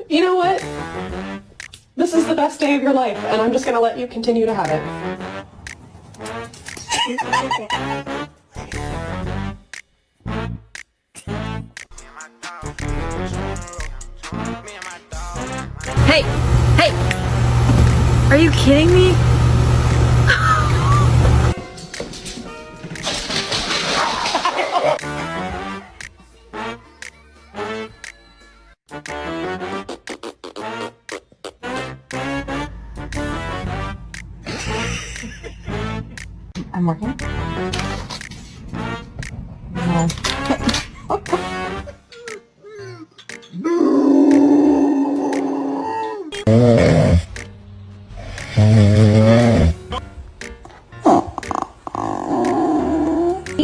You know what? This is the best day of your life, and I'm just gonna let you continue to have it. Hey! Hey! Are you kidding me? I'm working.